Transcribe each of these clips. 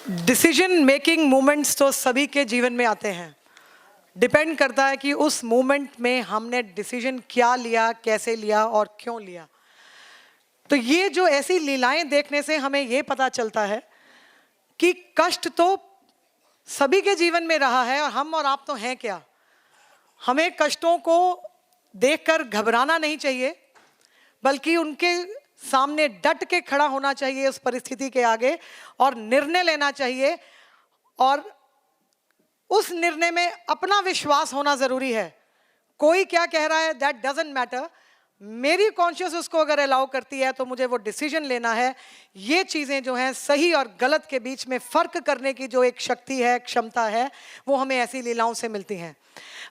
Decision making moments तो सभी के जीवन में आते हैं। डिपेंड करता है कि उस मोमेंट में हमने डिसीजन क्या लिया, कैसे लिया और क्यों लिया। तो ये जो ऐसी लीलाएं देखने से हमें ये पता चलता है कि कष्ट तो सभी के जीवन में रहा है और हम और आप तो हैं क्या। हमें कष्टों को देखकर घबराना नहीं चाहिए, बल्कि उनके सामने डट के खड़ा होना चाहिए उस परिस्थिति के आगे और निर्णय लेना चाहिए। और उस निर्णय में अपना विश्वास होना जरूरी है। कोई क्या कह रहा है दैट डजंट मैटर, मेरी कॉन्शियस उसको अगर अलाउ करती है तो मुझे वो डिसीजन लेना है। ये चीज़ें जो हैं, सही और गलत के बीच में फ़र्क करने की जो एक शक्ति है, क्षमता है, वो हमें ऐसी लीलाओं से मिलती हैं।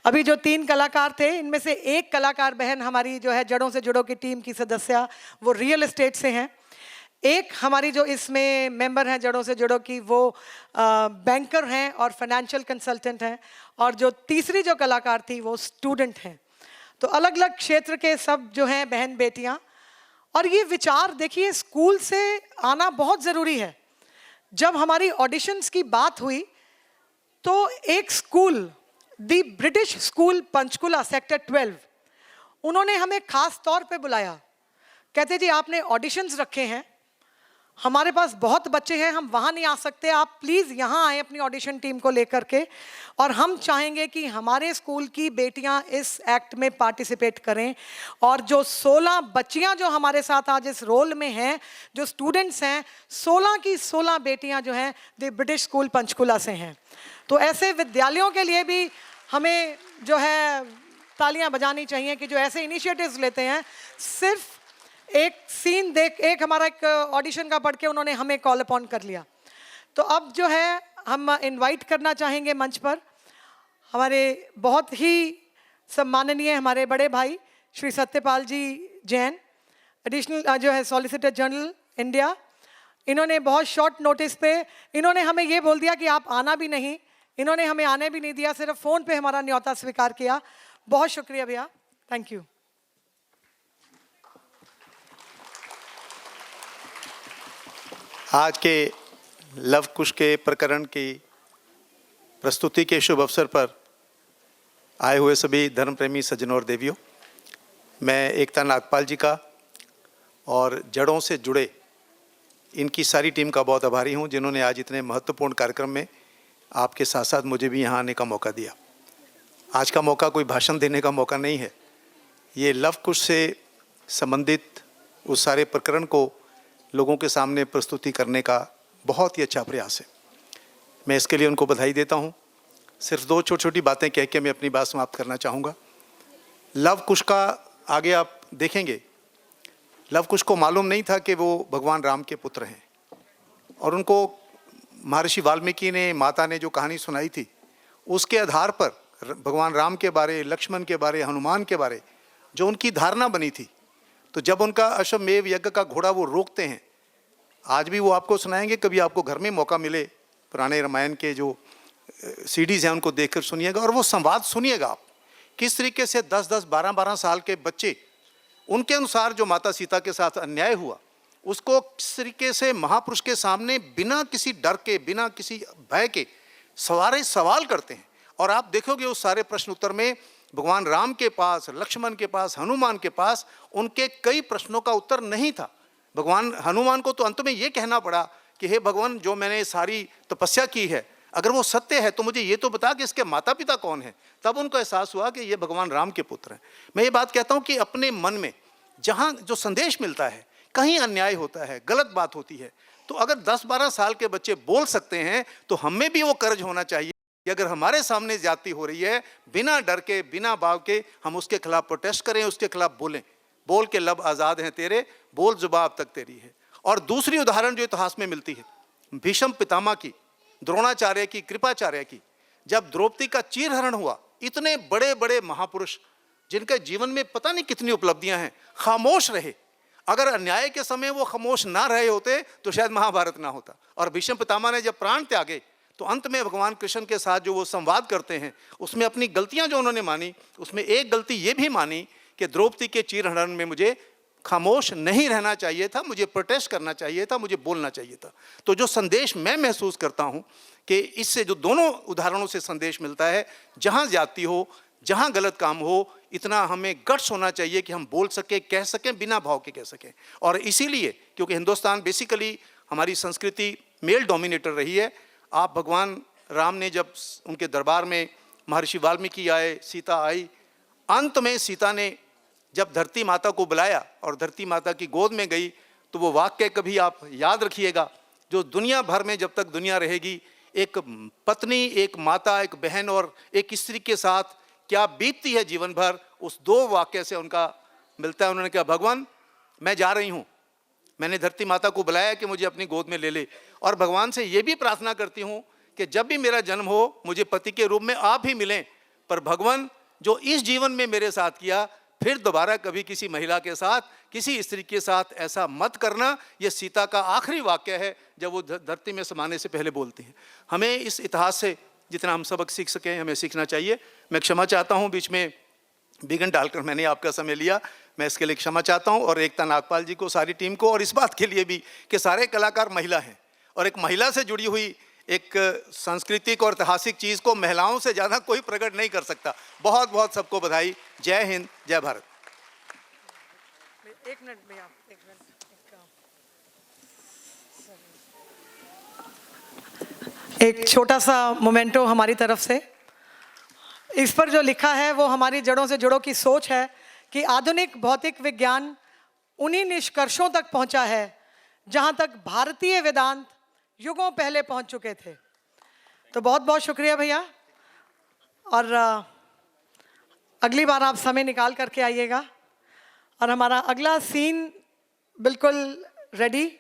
अभी जो 3 कलाकार थे, इनमें से एक कलाकार बहन हमारी जो है जड़ों से जुड़ो की टीम की सदस्य, वो रियल एस्टेट से हैं। एक हमारी जो इसमें मेंबर हैं जड़ों से जुड़ो की, वो बैंकर हैं और फाइनेंशियल कंसल्टेंट हैं। और जो तीसरी जो कलाकार थी वो स्टूडेंट हैं। तो अलग अलग क्षेत्र के सब जो हैं बहन बेटियां। और ये विचार देखिए, स्कूल से आना बहुत ज़रूरी है। जब हमारी ऑडिशंस की बात हुई तो एक स्कूल, दी ब्रिटिश स्कूल पंचकुला सेक्टर 12, उन्होंने हमें खास तौर पे बुलाया। कहते जी आपने ऑडिशंस रखे हैं, हमारे पास बहुत बच्चे हैं, हम वहाँ नहीं आ सकते, आप प्लीज़ यहाँ आए अपनी ऑडिशन टीम को लेकर के, और हम चाहेंगे कि हमारे स्कूल की बेटियाँ इस एक्ट में पार्टिसिपेट करें। और जो 16 बच्चियाँ जो हमारे साथ आज इस रोल में हैं, जो स्टूडेंट्स हैं, 16 की 16 बेटियाँ जो हैं द ब्रिटिश स्कूल पंचकुला से हैं। तो ऐसे विद्यालयों के लिए भी हमें जो है तालियाँ बजानी चाहिए कि जो ऐसे इनिशिएटिव्स लेते हैं। सिर्फ एक सीन देख, एक हमारा एक ऑडिशन का पढ़ के उन्होंने हमें कॉल अपॉन कर लिया। तो अब जो है हम इनवाइट करना चाहेंगे मंच पर हमारे बहुत ही सम्माननीय हमारे बड़े भाई श्री सत्यपाल जी जैन, एडिशनल जो है सॉलिसिटर जनरल इंडिया। इन्होंने बहुत शॉर्ट नोटिस पे इन्होंने हमें ये बोल दिया कि आप आना भी नहीं, इन्होंने हमें आने भी नहीं दिया, सिर्फ फ़ोन पे हमारा न्योता स्वीकार किया। बहुत शुक्रिया भैया, थैंक यू। आज के लव कुश के प्रकरण की प्रस्तुति के शुभ अवसर पर आए हुए सभी धर्म प्रेमी सज्जनों और देवियों, मैं एकता नागपाल जी का और जड़ों से जुड़े इनकी सारी टीम का बहुत आभारी हूं, जिन्होंने आज इतने महत्वपूर्ण कार्यक्रम में आपके साथ साथ मुझे भी यहाँ आने का मौका दिया। आज का मौका कोई भाषण देने का मौका नहीं है, ये लव कुश से संबंधित उस सारे प्रकरण को लोगों के सामने प्रस्तुति करने का बहुत ही अच्छा प्रयास है। मैं इसके लिए उनको बधाई देता हूँ। सिर्फ 2 छोटी छोटी बातें कह के मैं अपनी बात समाप्त करना चाहूँगा। लव कुश का आगे आप देखेंगे, लव कुश को मालूम नहीं था कि वो भगवान राम के पुत्र हैं, और उनको महर्षि वाल्मीकि ने, माता ने जो कहानी सुनाई थी, उसके आधार पर भगवान राम के बारे, लक्ष्मण के बारे, हनुमान के बारे जो उनकी धारणा बनी थी, तो जब उनका अश्वमेध यज्ञ का घोड़ा वो रोकते हैं, आज भी वो आपको सुनाएंगे, कभी आपको घर में मौका मिले, पुराने रामायण के जो सीडीज़ हैं उनको देखकर सुनिएगा और वो संवाद सुनिएगा आप, किस तरीके से 10-10, 12-12 साल के बच्चे, उनके अनुसार जो माता सीता के साथ अन्याय हुआ, उसको किस तरीके से महापुरुष के सामने बिना किसी डर के, बिना किसी भय के सारे सवाल करते हैं। और आप देखोगे उस सारे प्रश्न उत्तर में भगवान राम के पास, लक्ष्मण के पास, हनुमान के पास उनके कई प्रश्नों का उत्तर नहीं था। भगवान हनुमान को तो अंत में ये कहना पड़ा कि हे भगवान, जो मैंने सारी तपस्या की है, अगर वो सत्य है तो मुझे ये तो बता कि इसके माता पिता कौन है। तब उनको एहसास हुआ कि ये भगवान राम के पुत्र हैं। मैं ये बात कहता हूँ कि अपने मन में जहाँ जो संदेश मिलता है, कहीं अन्याय होता है, गलत बात होती है, तो अगर 10-12 साल के बच्चे बोल सकते हैं तो हमें भी वो कर्ज होना चाहिए कि अगर हमारे सामने ज्यादती हो रही है, बिना डर के, बिना भाव के हम उसके खिलाफ प्रोटेस्ट करें, उसके खिलाफ बोलें। बोल के लब आज़ाद हैं तेरे, बोल जुबान अब तक तेरी है। और दूसरी उदाहरण जो इतिहास में मिलती है, भीष्म पितामह की, द्रोणाचार्य की, कृपाचार्य की, जब द्रौपदी का चीरहरण हुआ, इतने बड़े बड़े महापुरुष जिनके जीवन में पता नहीं कितनी उपलब्धियां हैं, खामोश रहे। अगर अन्याय के समय वो खामोश ना रहे होते तो शायद महाभारत ना होता। और भीष्म पितामह ने जब प्राण त्यागे तो अंत में भगवान कृष्ण के साथ जो वो संवाद करते हैं, उसमें अपनी गलतियां जो उन्होंने मानी, उसमें एक गलती ये भी मानी कि द्रौपदी के चीरहरण में मुझे खामोश नहीं रहना चाहिए था, मुझे प्रोटेस्ट करना चाहिए था, मुझे बोलना चाहिए था। तो जो संदेश मैं महसूस करता हूँ कि इससे जो दोनों उदाहरणों से संदेश मिलता है, जहाँ जाति हो, जहाँ गलत काम हो, इतना हमें गट्स होना चाहिए कि हम बोल सकें, कह सकें, बिना भाव के कह सकें। और इसीलिए क्योंकि हिंदुस्तान बेसिकली हमारी संस्कृति मेल डोमिनेटर रही है। आप भगवान राम ने जब उनके दरबार में महर्षि वाल्मीकि आए, सीता आई, अंत में सीता ने जब धरती माता को बुलाया और धरती माता की गोद में गई, तो वो वाक्य कभी आप याद रखिएगा, जो दुनिया भर में जब तक दुनिया रहेगी, एक पत्नी, एक माता, एक बहन और एक स्त्री के साथ क्या बीतती है जीवन भर, उस दो वाक्य से उनका मिलता है। उन्होंने कहा, भगवान मैं जा रही हूँ, मैंने धरती माता को बुलाया कि मुझे अपनी गोद में ले ले, और भगवान से ये भी प्रार्थना करती हूँ कि जब भी मेरा जन्म हो, मुझे पति के रूप में आप ही मिलें, पर भगवान जो इस जीवन में मेरे साथ किया, फिर दोबारा कभी किसी महिला के साथ, किसी स्त्री के साथ ऐसा मत करना। ये सीता का आखिरी वाक्य है जब वो धरती में समाने से पहले बोलती हैं। हमें इस इतिहास से जितना हम सबक सीख सकें, हमें सीखना चाहिए। मैं क्षमा चाहता हूँ, बीच में विघ्न डालकर मैंने आपका समय लिया, मैं इसके लिए क्षमा चाहता हूँ। और एकता नागपाल जी को, सारी टीम को, और इस बात के लिए भी कि सारे कलाकार महिला हैं, और एक महिला से जुड़ी हुई एक सांस्कृतिक और ऐतिहासिक चीज़ को महिलाओं से ज़्यादा कोई प्रकट नहीं कर सकता। बहुत बहुत सबको बधाई। जय हिंद, जय भारत। एक मिनट भैया, एक मिनट। एक छोटा सा मोमेंटो हमारी तरफ से। इस पर जो लिखा है वो हमारी जड़ों से जुड़ों की सोच है कि आधुनिक भौतिक विज्ञान उन्हीं निष्कर्षों तक पहुंचा है जहां तक भारतीय वेदांत युगों पहले पहुंच चुके थे। तो बहुत बहुत शुक्रिया भैया, और अगली बार आप समय निकाल करके आइएगा। और हमारा अगला सीन बिल्कुल रेडी।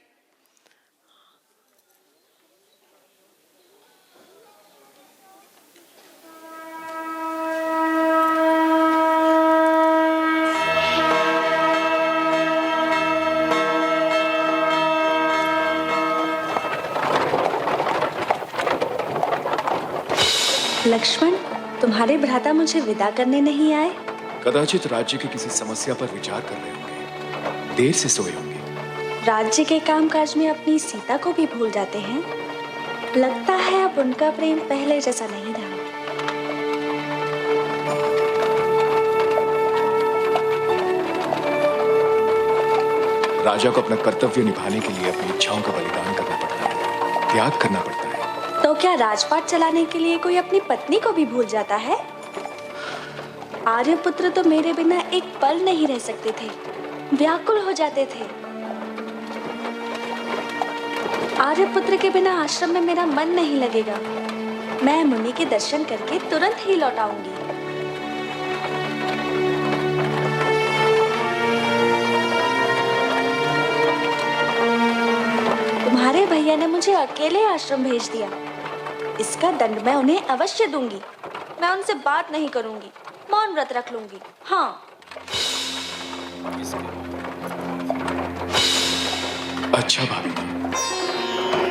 लक्ष्मण, तुम्हारे भ्राता मुझे विदा करने नहीं आए? कदाचित राज्य की किसी समस्या पर विचार कर रहे होंगे, देर से सोए होंगे। राज्य के कामकाज में अपनी सीता को भी भूल जाते हैं। लगता है अब उनका प्रेम पहले जैसा नहीं रहा। राजा को अपना कर्तव्य निभाने के लिए अपनी इच्छाओं का बलिदान करना पड़ता है, त्याग करना पड़ता है। तो क्या राजपाट चलाने के लिए कोई अपनी पत्नी को भी भूल जाता है? आर्यपुत्र तो मेरे बिना एक पल नहीं रह सकते थे, व्याकुल हो जाते थे। आर्यपुत्र के बिना आश्रम में मेरा मन नहीं लगेगा। मैं मुनि के दर्शन करके तुरंत ही लौट आऊंगी। तुम्हारे भैया ने मुझे अकेले आश्रम भेज दिया। इसका दंड मैं उन्हें अवश्य दूंगी। मैं उनसे बात नहीं करूंगी, मौन व्रत रख लूंगी। हाँ। अच्छा भाभी,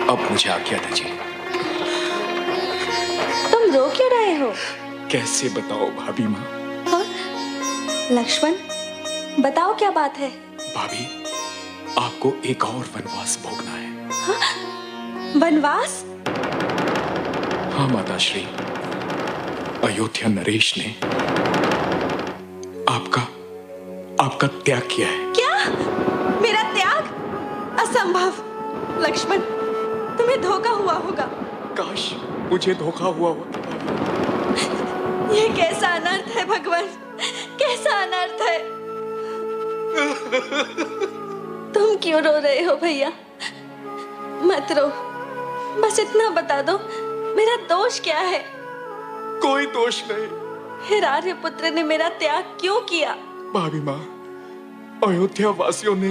अब मुझे आज्ञा दीजिए। तुम रो क्यों रहे हो? कैसे बताओ भाभी माँ? हाँ? लक्ष्मण, बताओ क्या बात है? भाभी, आपको एक और वनवास भोगना है। हाँ? वनवास? हाँ माताश्री, अयोध्या नरेश ने आपका त्याग किया है। क्या? मेरा त्याग? असंभव। लक्ष्मण, तुम्हें धोखा हुआ होगा। काश मुझे धोखा हुआ हो। ये कैसा अनर्थ है भगवान, कैसा अनर्थ है। तुम क्यों रो रहे हो भैया? मत रो, बस इतना बता दो, मेरा दोष क्या है? कोई दोष नहीं। फिर आर्यपुत्र ने मेरा त्याग क्यों किया? भाभी माँ, अयोध्या वासियों ने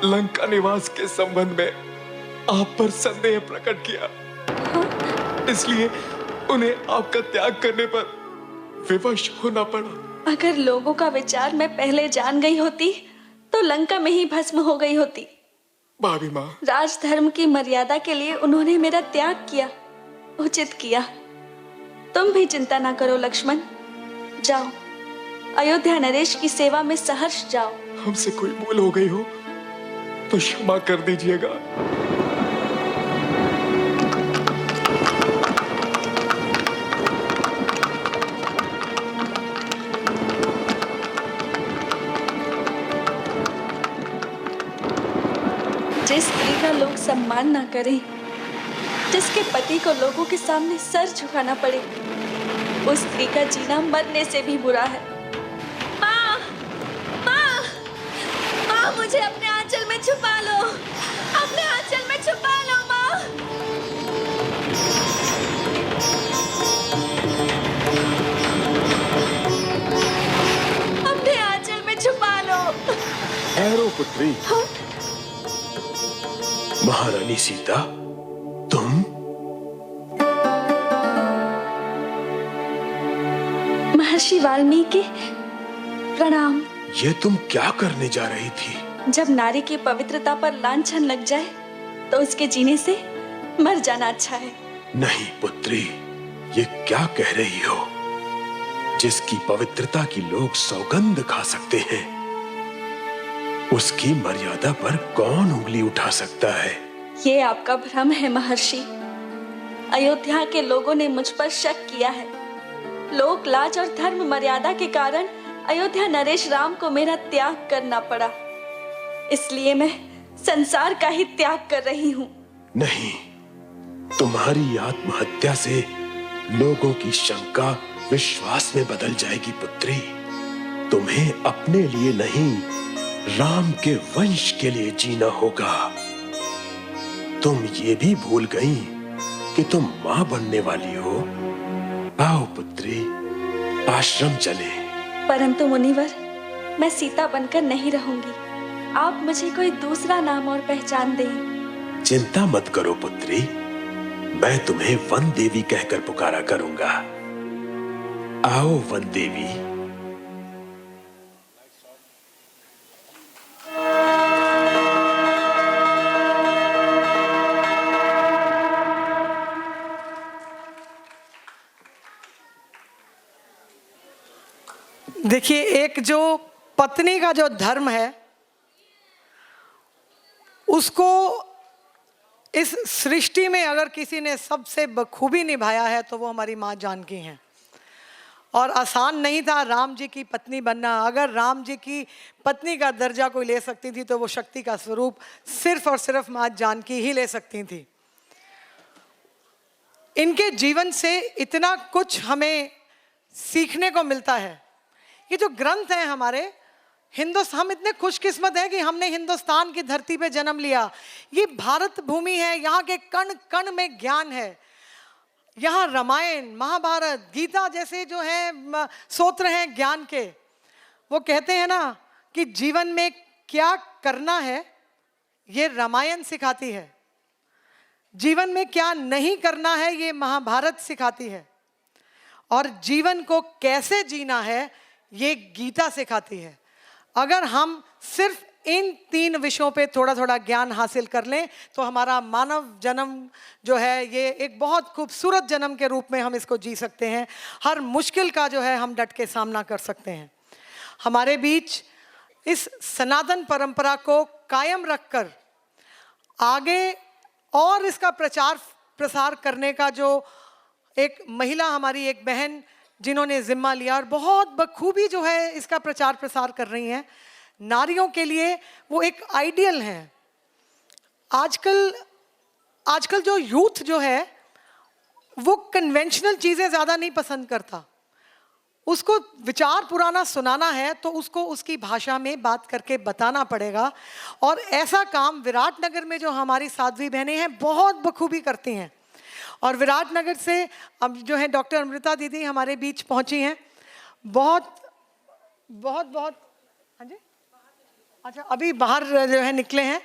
लंका निवास के संबंध में आप पर संदेह प्रकट किया। हाँ? इसलिए उन्हें आपका त्याग करने पर विवश होना पड़ा। अगर लोगों का विचार मैं पहले जान गई होती तो लंका में ही भस्म हो गई होती। भाभी माँ, राजधर्म की मर्यादा के लिए उन्होंने मेरा त्याग किया, उचित किया। तुम भी चिंता ना करो लक्ष्मण, जाओ अयोध्या नरेश की सेवा में सहर्ष जाओ। हमसे कोई भूल हो गई हो तो क्षमा कर दीजिएगा। जिस स्त्री का लोग सम्मान ना करें, जिसके पति को लोगों के सामने सर झुकाना पड़े, उस स्त्री का जीना मरने से भी बुरा है। माँ, माँ, माँ, मुझे अपने आंचल में छुपा लो, अपने आंचल में छुपा लो माँ। अपने आंचल में छुपा लो। ठहरो पुत्री। हाँ? महारानी सीता, तुम? महर्षि वाल्मीकि, प्रणाम। ये तुम क्या करने जा रही थी? जब नारी की पवित्रता पर लांछन लग जाए तो उसके जीने से मर जाना अच्छा है। नहीं पुत्री, ये क्या कह रही हो? जिसकी पवित्रता की लोग सौगंध खा सकते हैं, उसकी मर्यादा पर कौन उंगली उठा सकता है? ये आपका भ्रम है महर्षि। अयोध्या के लोगों ने मुझ पर शक किया है। लोक लाज और धर्म मर्यादा के कारण अयोध्या नरेश राम को मेरा त्याग करना पड़ा। इसलिए मैं संसार का ही त्याग कर रही हूँ। नहीं, तुम्हारी आत्महत्या से लोगों की शंका विश्वास में बदल जाएगी पुत्री। तुम्हें अपने लिए नहीं, राम के वंश के लिए जीना होगा। तुम ये भी भूल गई कि तुम मां बनने वाली हो। आओ पुत्री, आश्रम चले। परंतु मुनिवर, मैं सीता बनकर नहीं रहूंगी। आप मुझे कोई दूसरा नाम और पहचान दें। चिंता मत करो पुत्री, मैं तुम्हें वन देवी कहकर पुकारा करूंगा। आओ वन देवी। देखिए, एक जो पत्नी का जो धर्म है उसको इस सृष्टि में अगर किसी ने सबसे बखूबी निभाया है तो वो हमारी माँ जानकी हैं। और आसान नहीं था राम जी की पत्नी बनना। अगर राम जी की पत्नी का दर्जा कोई ले सकती थी तो वो शक्ति का स्वरूप सिर्फ और सिर्फ माँ जानकी ही ले सकती थी। इनके जीवन से इतना कुछ हमें सीखने को मिलता है। ये जो ग्रंथ हैं हमारे हिंदुस्तान, हम इतने खुशकिस्मत हैं कि हमने हिंदुस्तान की धरती पे जन्म लिया। ये भारत भूमि है, यहाँ के कण कण में ज्ञान है। यहाँ रामायण, महाभारत, गीता जैसे जो है सूत्र हैं ज्ञान के। वो कहते हैं ना कि जीवन में क्या करना है ये रामायण सिखाती है, जीवन में क्या नहीं करना है ये महाभारत सिखाती है, और जीवन को कैसे जीना है ये गीता सिखाती है। अगर हम सिर्फ इन 3 विषयों पे थोड़ा थोड़ा ज्ञान हासिल कर लें तो हमारा मानव जन्म जो है ये एक बहुत खूबसूरत जन्म के रूप में हम इसको जी सकते हैं। हर मुश्किल का जो है हम डट के सामना कर सकते हैं। हमारे बीच इस सनातन परंपरा को कायम रखकर आगे और इसका प्रचार प्रसार करने का जो एक महिला, हमारी एक बहन जिन्होंने जिम्मा लिया और बहुत बखूबी जो है इसका प्रचार प्रसार कर रही हैं, नारियों के लिए वो एक आइडियल है। आजकल जो यूथ जो है वो कन्वेंशनल चीज़ें ज़्यादा नहीं पसंद करता। उसको विचार पुराना सुनाना है तो उसको उसकी भाषा में बात करके बताना पड़ेगा। और ऐसा काम विराटनगर में जो हमारी साध्वी बहनें हैं बहुत बखूबी करती हैं। और विराटनगर से अब जो है डॉक्टर अमृता दीदी हमारे बीच पहुंची हैं। बहुत बहुत बहुत, हाँ जी, अच्छा अभी बाहर जो है निकले हैं।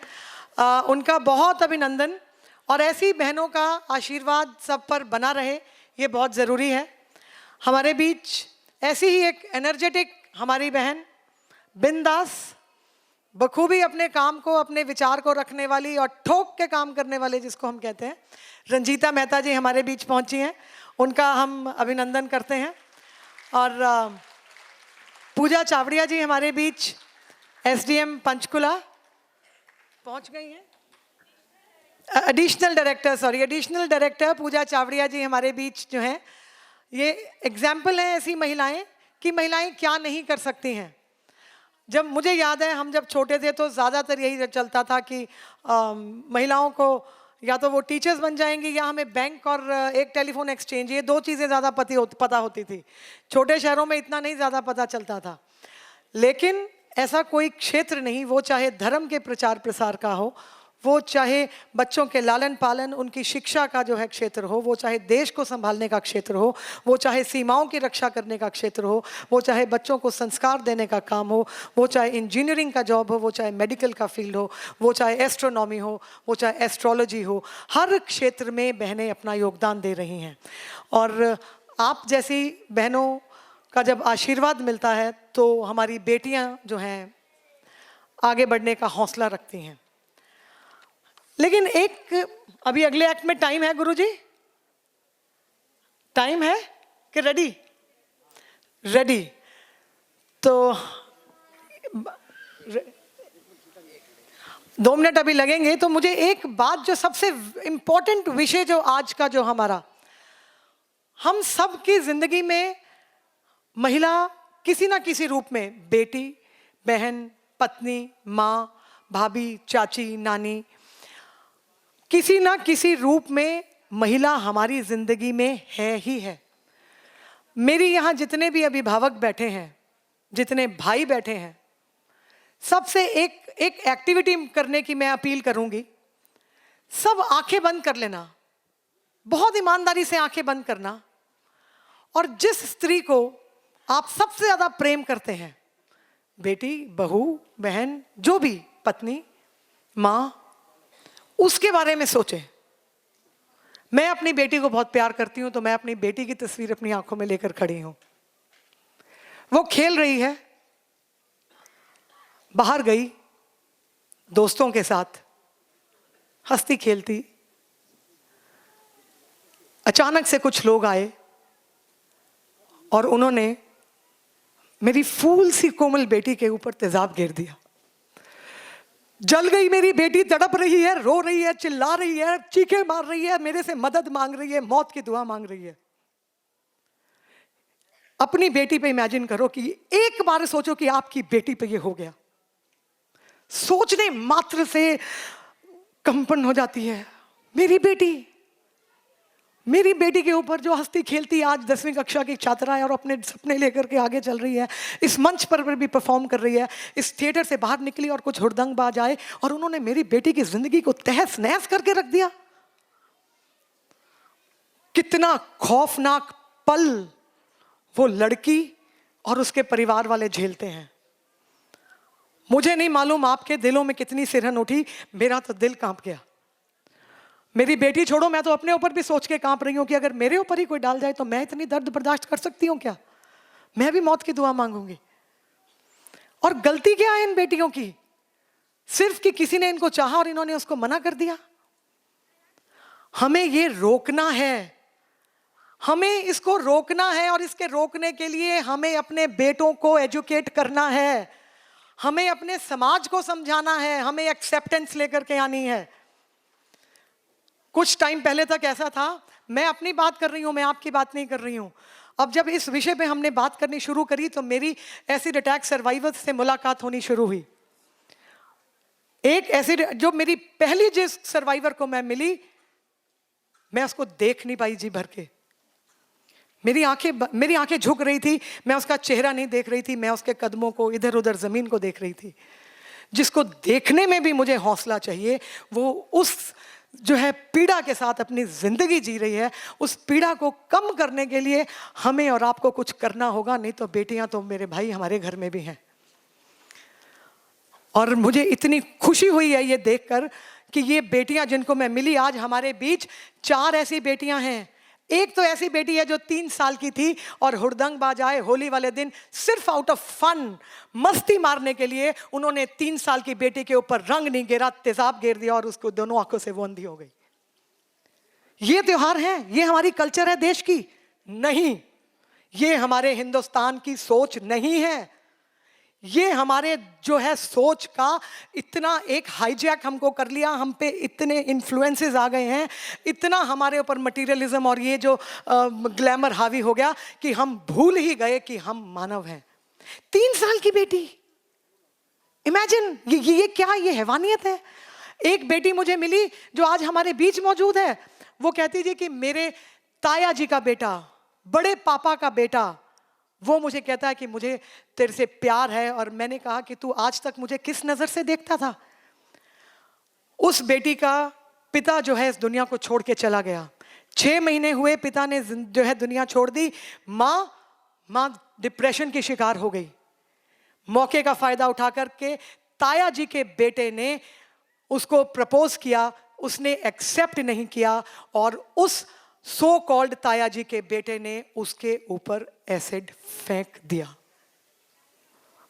उनका बहुत अभिनंदन। और ऐसी बहनों का आशीर्वाद सब पर बना रहे, ये बहुत ज़रूरी है। हमारे बीच ऐसी ही एक एनर्जेटिक हमारी बहन, बिंदास, बखूबी अपने काम को, अपने विचार को रखने वाली और ठोक के काम करने वाले जिसको हम कहते हैं, रंजीता मेहता जी हमारे बीच पहुंची हैं। उनका हम अभिनंदन करते हैं। और पूजा चावड़िया जी हमारे बीच एसडीएम पंचकुला पहुंच गई हैं। एडिशनल डायरेक्टर पूजा चावड़िया जी हमारे बीच जो हैं, ये एग्जाम्पल है ऐसी महिलाएं कि महिलाएं क्या नहीं कर सकती हैं। जब मुझे याद है हम जब छोटे थे तो ज़्यादातर यही चलता था कि महिलाओं को या तो वो टीचर्स बन जाएंगी या हमें बैंक और एक टेलीफोन एक्सचेंज, ये दो चीज़ें ज़्यादा पता होती थी। छोटे शहरों में इतना नहीं ज़्यादा पता चलता था। लेकिन ऐसा कोई क्षेत्र नहीं, वो चाहे धर्म के प्रचार प्रसार का हो, वो चाहे बच्चों के लालन पालन उनकी शिक्षा का जो है क्षेत्र हो, वो चाहे देश को संभालने का क्षेत्र हो, वो चाहे सीमाओं की रक्षा करने का क्षेत्र हो, वो चाहे बच्चों को संस्कार देने का काम हो, वो चाहे इंजीनियरिंग का जॉब हो, वो चाहे मेडिकल का फील्ड हो, वो चाहे एस्ट्रोनॉमी हो, वो चाहे एस्ट्रोलॉजी हो, हर क्षेत्र में बहनें अपना योगदान दे रही हैं। और आप जैसी बहनों का जब आशीर्वाद मिलता है तो हमारी बेटियां जो हैं आगे बढ़ने का हौसला रखती हैं। लेकिन एक अभी अगले एक्ट में टाइम है गुरुजी, टाइम है कि रेडी तो 2 मिनट अभी लगेंगे। तो मुझे एक बात जो सबसे इंपॉर्टेंट विषय जो आज का जो हमारा, हम सब की जिंदगी में महिला किसी ना किसी रूप में, बेटी, बहन, पत्नी, माँ, भाभी, चाची, नानी, किसी ना किसी रूप में महिला हमारी जिंदगी में है ही है। मेरी यहाँ जितने भी अभिभावक बैठे हैं, जितने भाई बैठे हैं, सबसे एक एक्टिविटी करने की मैं अपील करूंगी। सब आंखें बंद कर लेना, बहुत ईमानदारी से आंखें बंद करना, और जिस स्त्री को आप सबसे ज्यादा प्रेम करते हैं, बेटी, बहू, बहन, जो भी, पत्नी, माँ, उसके बारे में सोचें। मैं अपनी बेटी को बहुत प्यार करती हूं, तो मैं अपनी बेटी की तस्वीर अपनी आंखों में लेकर खड़ी हूं। वो खेल रही है, बाहर गई दोस्तों के साथ हंसती खेलती, अचानक से कुछ लोग आए और उन्होंने मेरी फूल सी कोमल बेटी के ऊपर तेजाब गिर दिया। जल गई मेरी बेटी, तड़प रही है, रो रही है, चिल्ला रही है, चीखें मार रही है, मेरे से मदद मांग रही है, मौत की दुआ मांग रही है। अपनी बेटी पे इमेजिन करो कि एक बार सोचो कि आपकी बेटी पे ये हो गया। सोचने मात्र से कंपन हो जाती है। मेरी बेटी के ऊपर जो हंसती खेलती आज 10वीं कक्षा की छात्रा है और अपने सपने लेकर के आगे चल रही है, इस मंच पर भी परफॉर्म कर रही है, इस थिएटर से बाहर निकली और कुछ हुड़दंगबाज आए और उन्होंने मेरी बेटी की जिंदगी को तहस नहस करके रख दिया। कितना खौफनाक पल वो लड़की और उसके परिवार वाले झेलते हैं। मुझे नहीं मालूम आपके दिलों में कितनी सिरहन उठी, मेरा तो दिल कांप गया। मेरी बेटी छोड़ो, मैं तो अपने ऊपर भी सोच के कांप रही हूं कि अगर मेरे ऊपर ही कोई डाल जाए तो मैं इतनी दर्द बर्दाश्त कर सकती हूं क्या? मैं भी मौत की दुआ मांगूंगी। और गलती क्या है इन बेटियों की? सिर्फ कि किसी ने इनको चाहा और इन्होंने उसको मना कर दिया। हमें ये रोकना है, हमें इसको रोकना है, और इसके रोकने के लिए हमें अपने बेटों को एजुकेट करना है, हमें अपने समाज को समझाना है, हमें एक्सेप्टेंस लेकर के आनी है। कुछ टाइम पहले तक ऐसा था, मैं अपनी बात कर रही हूं, मैं आपकी बात नहीं कर रही हूं। अब जब इस विषय पे हमने बात करनी शुरू करी तो मेरी एसिड अटैक सर्वाइवर्स से मुलाकात होनी शुरू हुई। एक एसिड, जो मेरी पहली जिस सर्वाइवर को मैं मिली, मैं उसको देख नहीं पाई जी भर के। मेरी आंखें झुक रही थी, मैं उसका चेहरा नहीं देख रही थी, मैं उसके कदमों को, इधर उधर जमीन को देख रही थी। जिसको देखने में भी मुझे हौसला चाहिए, वो उस जो है पीड़ा के साथ अपनी जिंदगी जी रही है। उस पीड़ा को कम करने के लिए हमें और आपको कुछ करना होगा, नहीं तो बेटियां तो मेरे भाई हमारे घर में भी हैं। और मुझे इतनी खुशी हुई है ये देखकर कि ये बेटियां जिनको मैं मिली, आज हमारे बीच 4 ऐसी बेटियां हैं। एक तो ऐसी बेटी है जो 3 साल की थी और हुड़दंगबाज आए होली वाले दिन, सिर्फ आउट ऑफ फन, मस्ती मारने के लिए उन्होंने 3 साल की बेटी के ऊपर रंग नहीं गिरा, तेजाब गिर दिया और उसको दोनों आंखों से वो अंधी हो गई। ये त्योहार है, ये हमारी कल्चर है देश की? नहीं, ये हमारे हिंदुस्तान की सोच नहीं है। ये हमारे जो है सोच का इतना एक हाईजैक हमको कर लिया, हम पे इतने इन्फ्लुएंसेस आ गए हैं, इतना हमारे ऊपर मटीरियलिज्म और ये जो ग्लैमर हावी हो गया कि हम भूल ही गए कि हम मानव हैं। 3 साल की बेटी, इमेजिन, ये क्या, ये हैवानियत है। एक बेटी मुझे मिली जो आज हमारे बीच मौजूद है, वो कहती जी कि मेरे ताया जी का बेटा, बड़े पापा का बेटा, वो मुझे कहता है कि मुझे तेरे से प्यार है। और मैंने कहा कि तू आज तक मुझे किस नजर से देखता था। उस बेटी का पिता जो है इस दुनिया को छोड़ के चला गया। 6 महीने हुए पिता ने जो है दुनिया छोड़ दी। माँ डिप्रेशन की शिकार हो गई। मौके का फायदा उठा करके ताया जी के बेटे ने उसको प्रपोज किया, उसने एक्सेप्ट नहीं किया और उस सो कॉल्ड ताया जी के बेटे ने उसके ऊपर एसिड फेंक दिया।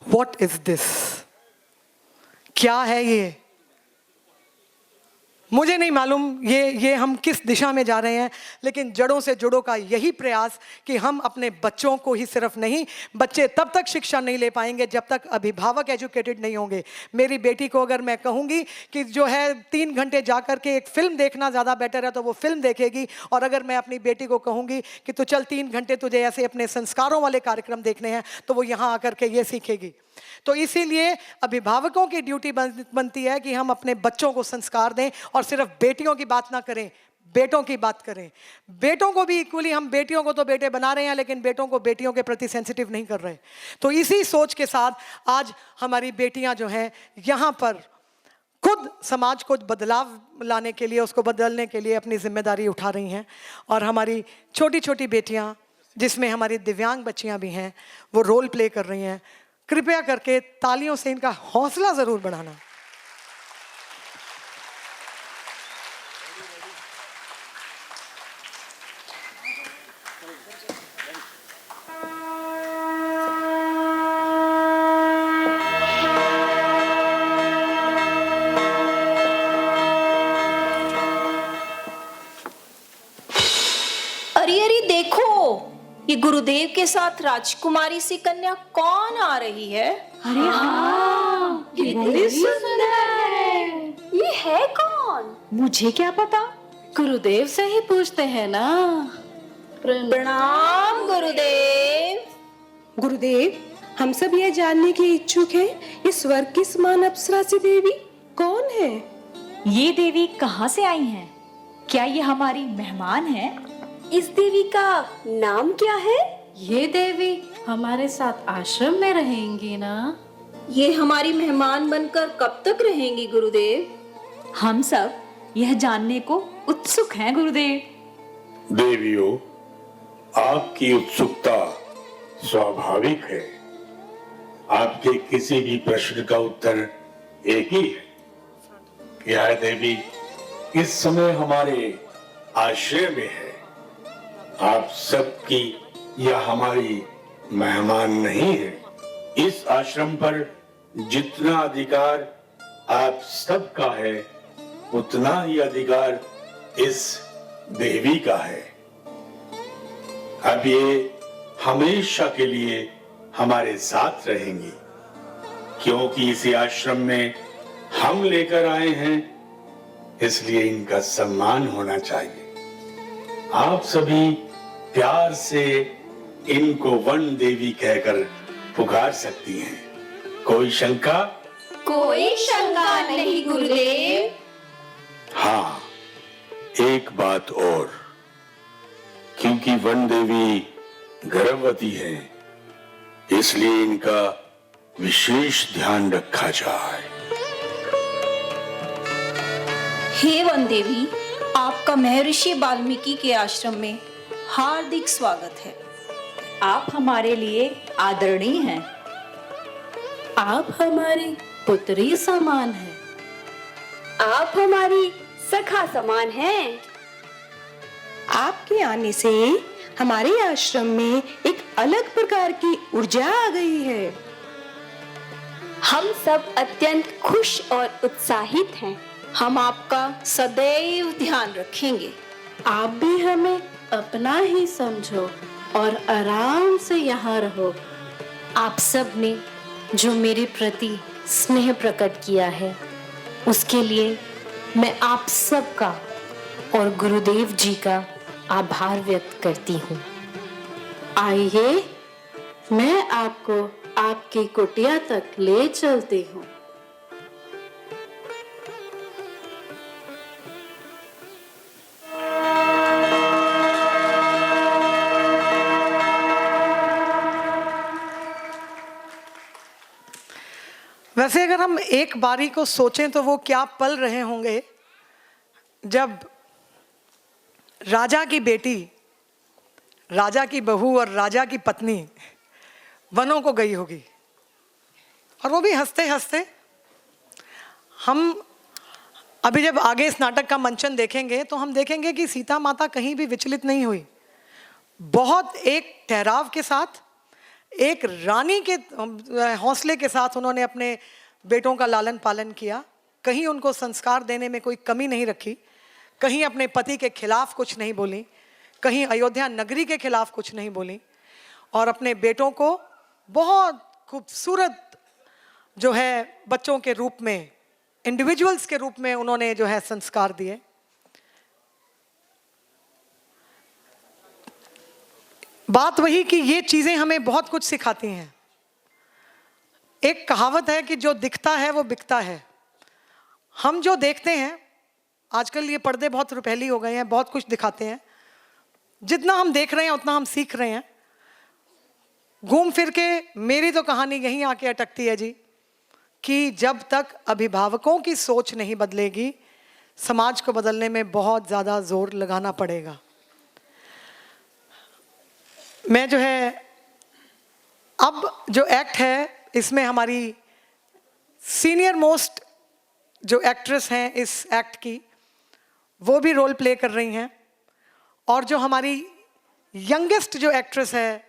What is this? क्या है ये? मुझे नहीं मालूम ये हम किस दिशा में जा रहे हैं, लेकिन जड़ों से जुड़ों का यही प्रयास कि हम अपने बच्चों को ही सिर्फ नहीं, बच्चे तब तक शिक्षा नहीं ले पाएंगे जब तक अभिभावक एजुकेटेड नहीं होंगे। मेरी बेटी को अगर मैं कहूँगी कि जो है 3 घंटे जा कर के एक फिल्म देखना ज़्यादा बेटर है तो वो फिल्म देखेगी, और अगर मैं अपनी बेटी को कहूँगी कि तो चल 3 घंटे तुझे ऐसे अपने संस्कारों वाले कार्यक्रम देखने हैं, तो वो यहाँ आकर के ये सीखेगी। तो इसीलिए अभिभावकों की ड्यूटी बनती है कि हम अपने बच्चों को संस्कार दें और सिर्फ बेटियों की बात ना करें, बेटों की बात करें। बेटों को भी इक्वली, हम बेटियों को तो बेटे बना रहे हैं लेकिन बेटों को बेटियों के प्रति सेंसिटिव नहीं कर रहे। तो इसी सोच के साथ आज हमारी बेटियां जो हैं यहाँ पर खुद समाज को बदलाव लाने के लिए, उसको बदलने के लिए अपनी जिम्मेदारी उठा रही हैं। और हमारी छोटी छोटी बेटियाँ, जिसमें हमारी दिव्यांग बच्चियाँ भी हैं, वो रोल प्ले कर रही हैं। कृपया करके तालियों से इनका हौसला जरूर बढ़ाना। अरे अरे देखो, ये गुरुदेव के साथ राजकुमारी सी कन्या कौन आ रही है? अरे हाँ, कितनी सुंदर है। ये है कौन? मुझे क्या पता, गुरुदेव से ही पूछते हैं ना। प्रणाम गुरुदेव। गुरुदेव, हम सब यह जानने के इच्छुक हैं, ये स्वर्ग की समान अप्सरा सी देवी कौन है? ये देवी कहाँ से आई हैं? क्या ये हमारी मेहमान हैं? इस देवी का नाम क्या है? ये देवी हमारे साथ आश्रम में रहेंगी ना? ये हमारी मेहमान बनकर कब तक रहेंगी गुरुदेव? हम सब यह जानने को उत्सुक हैं गुरुदेव। देवियों, आपकी उत्सुकता स्वाभाविक है। आपके किसी भी प्रश्न का उत्तर एक ही है। यह देवी इस समय हमारे आश्रय में है। आप सबकी यह हमारी मेहमान नहीं है। इस आश्रम पर जितना अधिकार आप सबका है, उतना ही अधिकार इस देवी का है। अब ये हमेशा के लिए हमारे साथ रहेंगी, क्योंकि इसी आश्रम में हम लेकर आए हैं, इसलिए इनका सम्मान होना चाहिए। आप सभी प्यार से इनको वन देवी कहकर पुकार सकती हैं। कोई शंका? कोई शंका नहीं गुरुदेव। हाँ, एक बात और, क्योंकि वन देवी गर्भवती है, इसलिए इनका विशेष ध्यान रखा जाए। हे वन देवी, आपका महर्षि वाल्मीकि के आश्रम में हार्दिक स्वागत है। आप हमारे लिए आदरणीय हैं। आप हमारी पुत्री समान हैं। आप हमारी सखा समान हैं। आपके आने से हमारे आश्रम में एक अलग प्रकार की ऊर्जा आ गई है। हम सब अत्यंत खुश और उत्साहित हैं। हम आपका सदैव ध्यान रखेंगे। आप भी हमें अपना ही समझो और आराम से यहाँ रहो। आप सब ने जो मेरे प्रति स्नेह प्रकट किया है, उसके लिए मैं आप सबका और गुरुदेव जी का आभार व्यक्त करती हूँ। आइए, मैं आपको आपकी कुटिया तक ले चलती हूँ। वैसे अगर हम एक बारी को सोचें तो वो क्या पल रहे होंगे जब राजा की बेटी, राजा की बहू और राजा की पत्नी वनों को गई होगी, और वो भी हंसते हंसते। हम अभी जब आगे इस नाटक का मंचन देखेंगे तो हम देखेंगे कि सीता माता कहीं भी विचलित नहीं हुई। बहुत एक ठहराव के साथ, एक रानी के हौसले के साथ उन्होंने अपने बेटों का लालन पालन किया। कहीं उनको संस्कार देने में कोई कमी नहीं रखी, कहीं अपने पति के खिलाफ कुछ नहीं बोली, कहीं अयोध्या नगरी के खिलाफ कुछ नहीं बोली, और अपने बेटों को बहुत खूबसूरत जो है बच्चों के रूप में, इंडिविजुअल्स के रूप में उन्होंने जो है संस्कार दिए। बात वही कि ये चीजें हमें बहुत कुछ सिखाती हैं। एक कहावत है कि जो दिखता है वो बिकता है। हम जो देखते हैं, आजकल ये पर्दे बहुत रुपहली हो गए हैं, बहुत कुछ दिखाते हैं। जितना हम देख रहे हैं उतना हम सीख रहे हैं। घूम फिर के मेरी तो कहानी यहीं आके अटकती है जी, कि जब तक अभिभावकों की सोच नहीं बदलेगी, समाज को बदलने में बहुत ज़्यादा जोर लगाना पड़ेगा। मैं जो है अब जो एक्ट है इसमें हमारी सीनियर मोस्ट जो एक्ट्रेस हैं इस एक्ट की, वो भी रोल प्ले कर रही हैं, और जो हमारी यंगेस्ट जो एक्ट्रेस है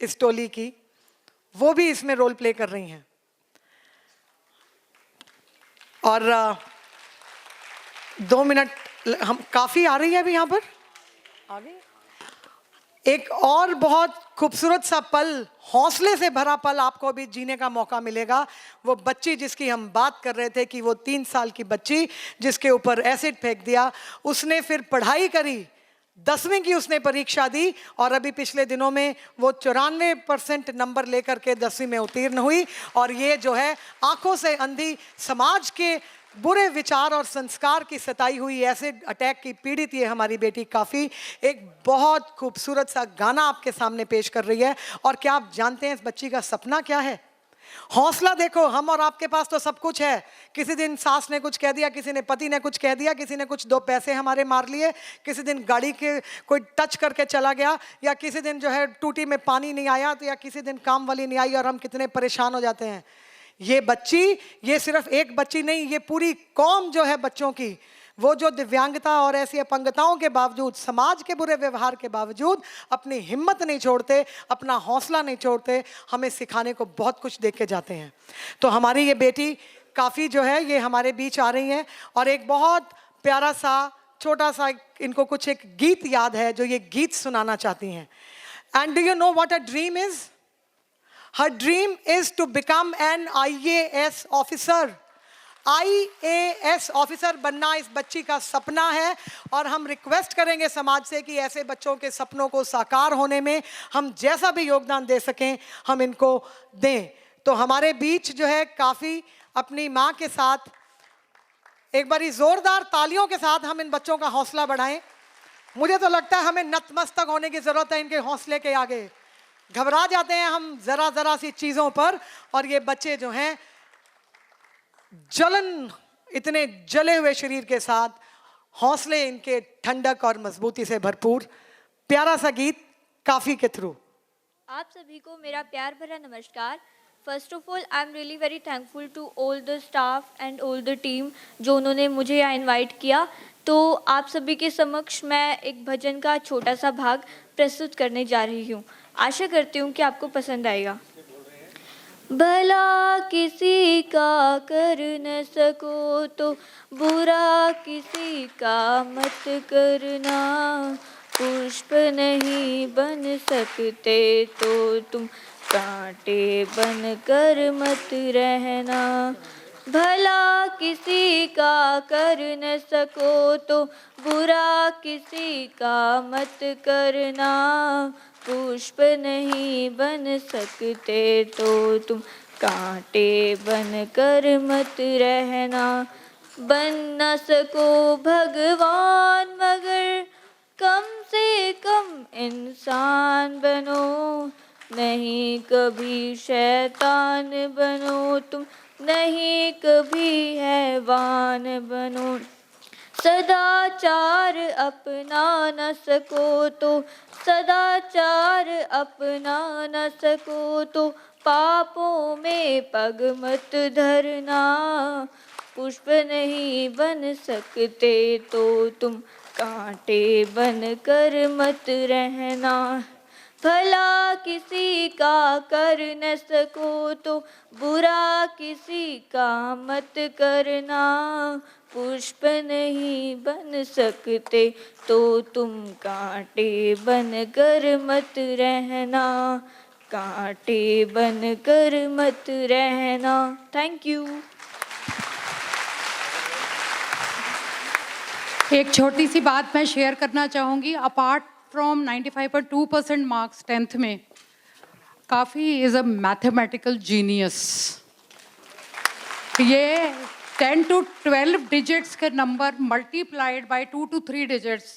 इस टोली की, वो भी इसमें रोल प्ले कर रही हैं। और 2 मिनट हम काफ़ी आ रही है अभी यहाँ पर आगे। एक और बहुत खूबसूरत सा पल, हौसले से भरा पल आपको अभी जीने का मौका मिलेगा। वो बच्ची जिसकी हम बात कर रहे थे कि वो 3 साल की बच्ची जिसके ऊपर एसिड फेंक दिया, उसने फिर पढ़ाई करी, 10वीं की उसने परीक्षा दी, और अभी पिछले दिनों में वो 94% नंबर लेकर के 10वीं में उत्तीर्ण हुई। और ये जो है आंखों से अंधी, समाज के बुरे विचार और संस्कार की सताई हुई, एसिड अटैक की पीड़ित ये हमारी बेटी काफ़ी एक बहुत खूबसूरत सा गाना आपके सामने पेश कर रही है। और क्या आप जानते हैं इस बच्ची का सपना क्या है? हौसला देखो, हम और आपके पास तो सब कुछ है। किसी दिन सास ने कुछ कह दिया, किसी ने पति ने कुछ कह दिया, किसी ने कुछ 2 पैसे हमारे मार लिए, किसी दिन गाड़ी के कोई टच करके चला गया, या किसी दिन जो है टूटी में पानी नहीं आया, तो या किसी दिन काम वाली नहीं आई और हम कितने परेशान हो जाते हैं। ये बच्ची, ये सिर्फ एक बच्ची नहीं, ये पूरी कौम जो है बच्चों की, वो जो दिव्यांगता और ऐसी अपंगताओं के बावजूद, समाज के बुरे व्यवहार के बावजूद अपनी हिम्मत नहीं छोड़ते, अपना हौसला नहीं छोड़ते, हमें सिखाने को बहुत कुछ देख के जाते हैं। तो हमारी ये बेटी काफ़ी जो है ये हमारे बीच आ रही हैं, और एक बहुत प्यारा सा छोटा सा इनको कुछ एक गीत याद है जो ये गीत सुनाना चाहती हैं। And do you know what a dream is? Her dream is to become an IAS officer. IAS officer बनना इस बच्ची का सपना है, और हम रिक्वेस्ट करेंगे समाज से कि ऐसे बच्चों के सपनों को साकार होने में हम जैसा भी योगदान दे सकें हम इनको दें। तो हमारे बीच जो है काफ़ी अपनी माँ के साथ एक बारी ज़ोरदार तालियों के साथ हम इन बच्चों का हौसला बढ़ाएं। मुझे तो लगता है हमें नतमस्तक होने की ज़रूरत है इनके हौसले के आगे। घबरा जाते हैं हम ज़रा सी चीज़ों पर, और ये बच्चे जो हैं जलन, इतने जले हुए शरीर के साथ, हौसले इनके ठंडक और मजबूती से भरपूर। प्यारा सा गीत काफ़ी के थ्रू। आप सभी को मेरा प्यार भरा नमस्कार। First of all I am really very thankful to all the staff and all the team जो उन्होंने मुझे यहाँ इनवाइट किया। तो आप सभी के समक्ष मैं एक भजन का छोटा सा भाग प्रस्तुत करने जा रही हूँ। आशा करती हूँ कि आपको पसंद आएगा। भला किसी का कर न सको तो बुरा किसी का मत करना, पुष्प नहीं बन सकते तो तुम कांटे बनकर मत रहना। भला किसी का कर न सको तो बुरा किसी का मत करना। पुष्प नहीं बन सकते तो तुम कांटे बनकर मत रहना। बन न सको भगवान मगर कम से कम इंसान बनो। नहीं कभी शैतान बनो तुम, नहीं कभी हैवान बनो। सदाचार अपना न सको तो, सदाचार अपना न सको तो पापों में पग मत धरना। पुष्प नहीं बन सकते तो तुम कांटे बनकर मत रहना। भला किसी का कर न सको तो बुरा किसी का मत करना। पुष्प नहीं बन सकते तो तुम कांटे बनकर मत रहना। कांटे बनकर मत रहना। Thank you. एक छोटी सी बात मैं शेयर करना चाहूँगी। अपार्ट फ्रॉम 95.2% मार्क्स 10th में, काफ़ी इज़ अ मैथमेटिकल जीनियस। ये 10 to 12 डिजिट्स के number multiplied by 2 to 3 digits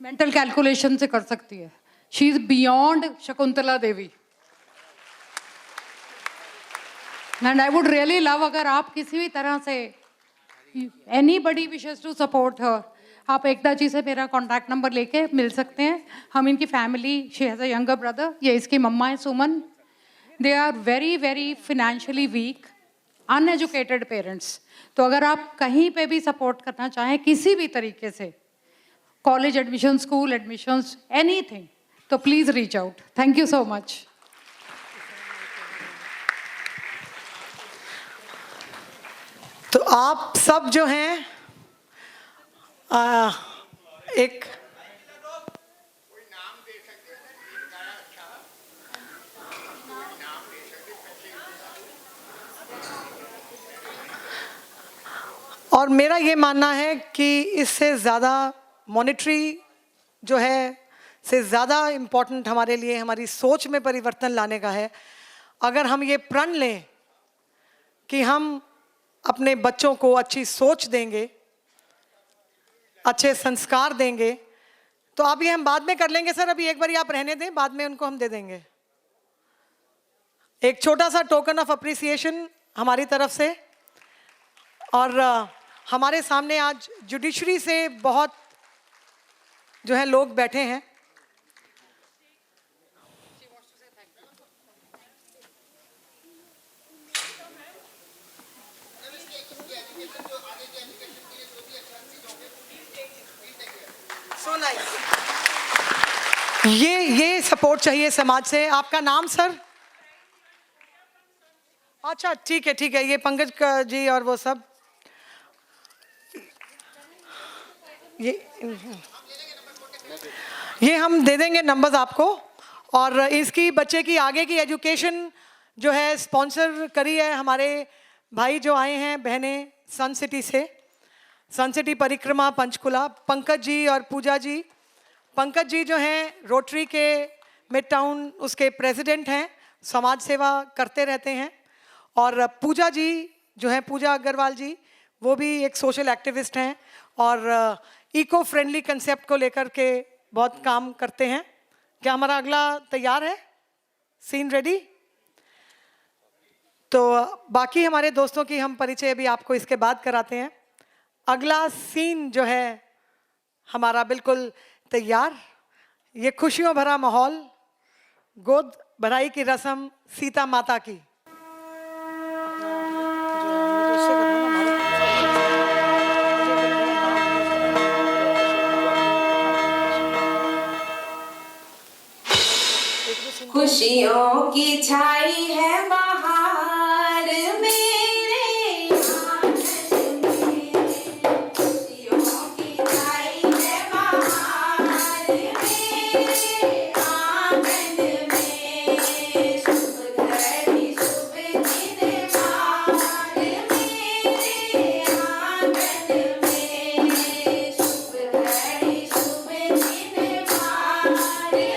mental calculation से कर सकती है। She is beyond Shakuntala Devi. And I would really love अगर आप किसी भी तरह से anybody wishes to support her, आप एकता जी से मेरा कॉन्टैक्ट नंबर लेके मिल सकते हैं। हम इनकी family, she has a younger brother, ये इसकी मम्मा है Suman. They are very very financially weak, uneducated parents. तो अगर आप कहीं पे भी सपोर्ट करना चाहें किसी भी तरीके से, college admission, school admissions, anything, तो please reach out. Thank you so much. तो आप सब जो हैं एक और मेरा ये मानना है कि इससे ज़्यादा मॉनेटरी जो है से ज़्यादा इम्पोर्टेंट हमारे लिए हमारी सोच में परिवर्तन लाने का है। अगर हम ये प्रण लें कि हम अपने बच्चों को अच्छी सोच देंगे, अच्छे संस्कार देंगे, तो अब ये हम बाद में कर लेंगे सर, अभी एक बारी आप रहने दें, बाद में उनको हम दे देंगे। एक छोटा सा टोकन ऑफ अप्रिसिएशन हमारी तरफ से। और हमारे सामने आज जुडिशरी से बहुत जो है लोग बैठे हैं। So nice. ये सपोर्ट चाहिए समाज से। आपका नाम सर? अच्छा ठीक है, ये पंकज जी और वो सब, ये हम दे देंगे नंबर्स आपको। और इसकी बच्चे की आगे की एजुकेशन जो है स्पॉन्सर करी है हमारे भाई जो आए हैं, बहनें सन सिटी से, सन सिटी परिक्रमा पंचकुला, पंकज जी और पूजा जी। पंकज जी जो हैं रोटरी के मिड टाउन उसके प्रेसिडेंट हैं, समाज सेवा करते रहते हैं। और पूजा जी जो हैं, पूजा अग्रवाल जी, वो भी एक सोशल एक्टिविस्ट हैं और इको फ्रेंडली कंसेप्ट को लेकर के बहुत काम करते हैं। क्या हमारा अगला तैयार है? Scene ready? तो बाकी हमारे दोस्तों की हम परिचय अभी आपको इसके बाद कराते हैं। अगला सीन जो है हमारा बिल्कुल तैयार। ये खुशियों भरा माहौल, गोद भराई की रस्म सीता माता की। खुशियों की छाई है बहार मेरे आंगन में, खुशियों की छाई है बहार मेरे आंगन में, हमारे